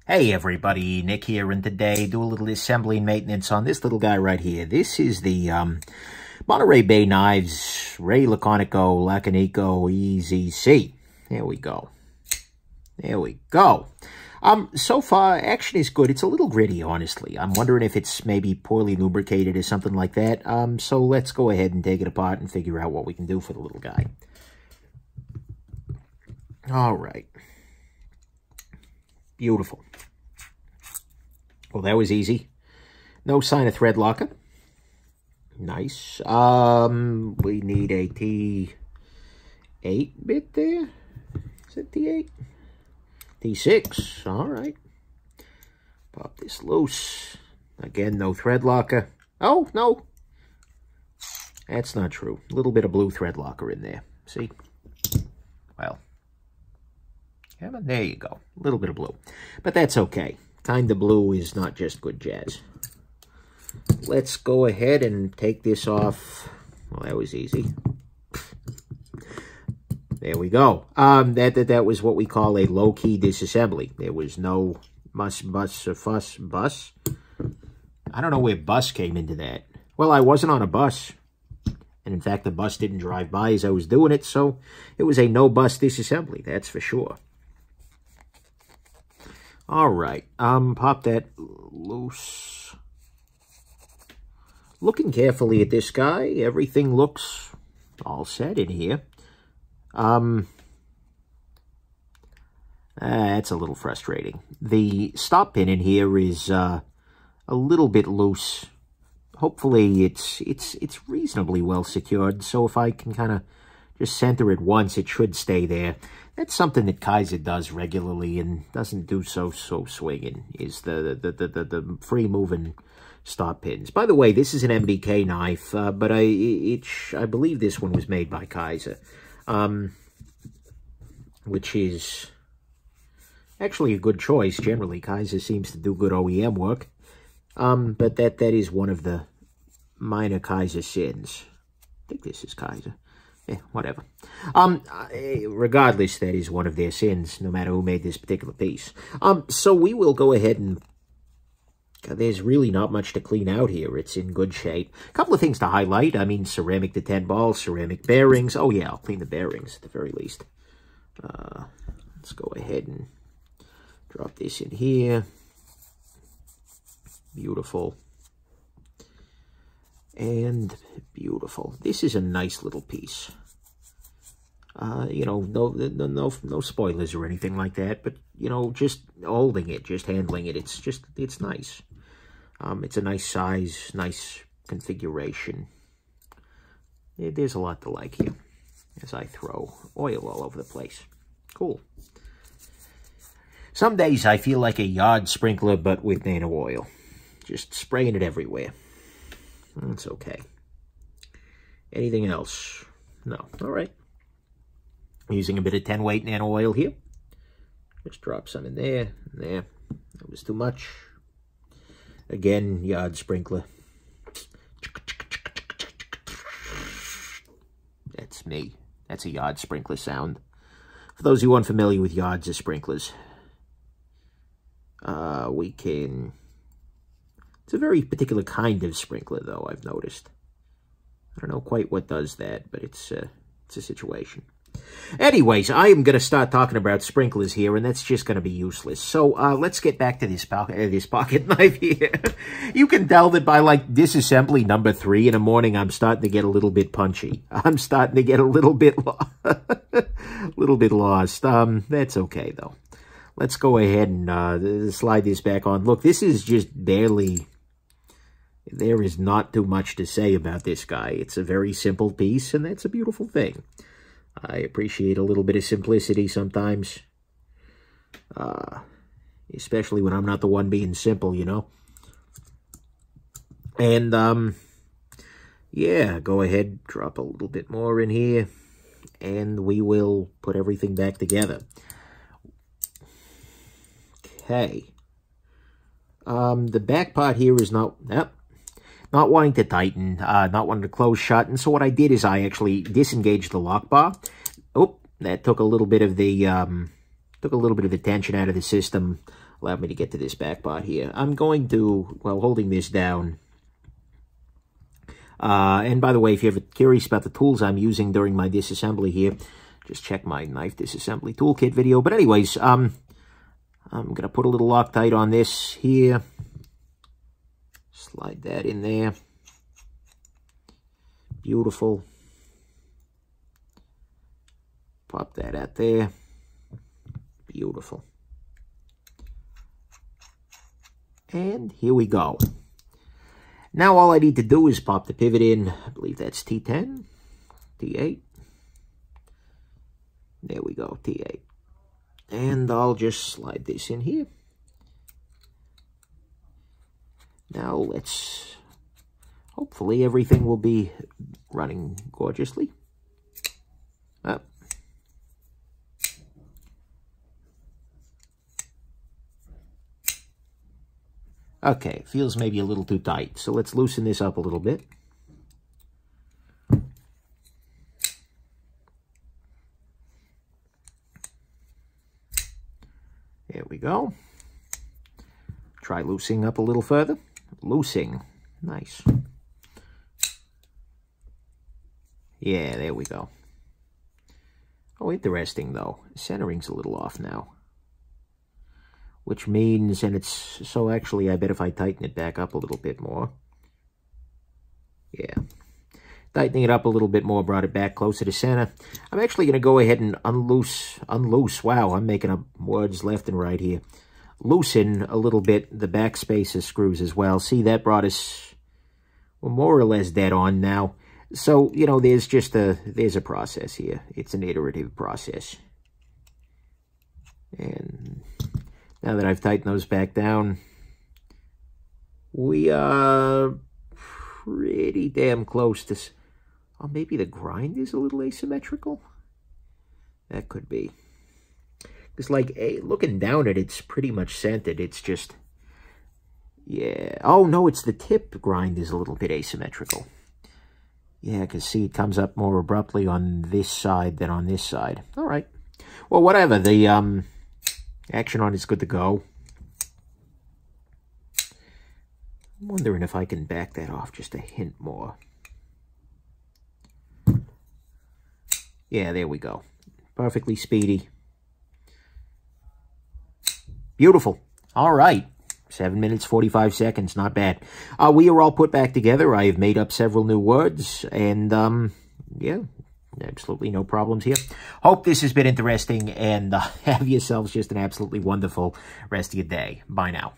Hey everybody, Nick here, and today do a little assembly and maintenance on this little guy right here. This is the Monterey Bay Knives Ray Laconico Laconico EZC. There we go. There we go. So far, action is good. It's a little gritty, honestly. I'm wondering if it's maybe poorly lubricated or something like that. So let's go ahead and take it apart and figure out what we can do for the little guy. All right. Beautiful. Well, that was easy. No sign of thread locker. Nice. We need a T8 bit there. Is it T8? T6. All right. Pop this loose. Again, no thread locker. Oh, no. That's not true. A little bit of blue thread locker in there. See? Well. Yeah, but there you go. A little bit of blue. But that's okay. Kind of blue is not just good jazz. Let's go ahead and take this off. Well, that was easy. There we go. That was what we call a low-key disassembly. There was no bus. I don't know where bus came into that. Well, I wasn't on a bus. And in fact, the bus didn't drive by as I was doing it, so it was a no-bus disassembly, that's for sure. All right, pop that loose. Looking carefully at this guy, everything looks all set in here. That's a little frustrating. The stop pin in here is a little bit loose. Hopefully it's reasonably well secured, so if I can kind of just center it once, it should stay there. That's something that Kaiser does regularly and doesn't do so swinging, is the free-moving stop pins. By the way, this is an MBK knife, but I believe this one was made by Kaiser, which is actually a good choice. Generally, Kaiser seems to do good OEM work, but that is one of the minor Kaiser sins. I think this is Kaiser. Whatever. Regardless, that is one of their sins, no matter who made this particular piece. So we will go ahead and... There's really not much to clean out here. It's in good shape. A couple of things to highlight. I mean, ceramic detent balls, ceramic bearings. Oh, yeah, I'll clean the bearings at the very least. Let's go ahead and drop this in here. Beautiful. And beautiful. This is a nice little piece. You know, no spoilers or anything like that, but, you know, just holding it, just handling it, it's nice. It's a nice size, nice configuration. There's a lot to like here as I throw oil all over the place. Cool. Some days I feel like a yard sprinkler, but with nano oil. Just spraying it everywhere. That's okay. Anything else? No. All right. Using a bit of 10-weight nano oil here. Just drop some in there. There. That was too much. Again, yard sprinkler. That's me. That's a yard sprinkler sound. For those who are unfamiliar with yards or sprinklers, we can... It's a very particular kind of sprinkler, though, I've noticed. I don't know quite what does that, but it's a situation. Anyways, I am going to start talking about sprinklers here, and that's just going to be useless. So, let's get back to this pocket knife here. You can tell that by, like, disassembly number 3 in the morning, I'm starting to get a little bit punchy. I'm starting to get a little bit lost. That's okay, though. Let's go ahead and slide this back on. Look, this is just barely... There is not too much to say about this guy. It's a very simple piece, and that's a beautiful thing. I appreciate a little bit of simplicity sometimes. Especially when I'm not the one being simple, you know. And, yeah, go ahead, drop a little bit more in here, and we will put everything back together. Okay. The back part here is not wanting to tighten, not wanting to close shut. And so what I did is I actually disengaged the lock bar. Oh, that took a little bit of the tension out of the system. allow me to get to this back part here. I'm going to, while holding this down, and by the way, if you're ever curious about the tools I'm using during my disassembly here, just check my knife disassembly toolkit video. But anyways, I'm going to put a little Loctite on this here. Slide that in there. Beautiful. Pop that out there. Beautiful. And here we go. Now all I need to do is pop the pivot in. I believe that's T10, T8. There we go, T8. And I'll just slide this in here. Now let's, hopefully everything will be running gorgeously. Up. Okay, feels maybe a little too tight, so let's loosen this up a little bit. There we go. Try loosening up a little further. Loosing. Nice. Yeah, there we go. Oh, interesting, though. Centering's a little off now. Which means, and it's, so actually, I bet if I tighten it back up a little bit more. Yeah. Tightening it up a little bit more brought it back closer to center. I'm actually going to go ahead and unloose. Wow, I'm making up words left and right here. Loosen a little bit the back spacer screws as well. See, that brought us, well, more or less dead on now. So, you know, there's a process here. It's an iterative process. And now that I've tightened those back down, we are pretty damn close to, oh, maybe the grind is a little asymmetrical? That could be. Because, like, looking down at it, it's pretty much centered. It's just, yeah. Oh, no, it's the tip grind is a little bit asymmetrical. Yeah, because, see, it comes up more abruptly on this side than on this side. All right. Well, whatever. The action on it's good to go. I'm wondering if I can back that off just a hint more. Yeah, there we go. Perfectly speedy. Beautiful. All right. 7 minutes, 45 seconds. Not bad. We are all put back together. I have made up several new words. And, yeah, absolutely no problems here. Hope this has been interesting. And have yourselves just an absolutely wonderful rest of your day. Bye now.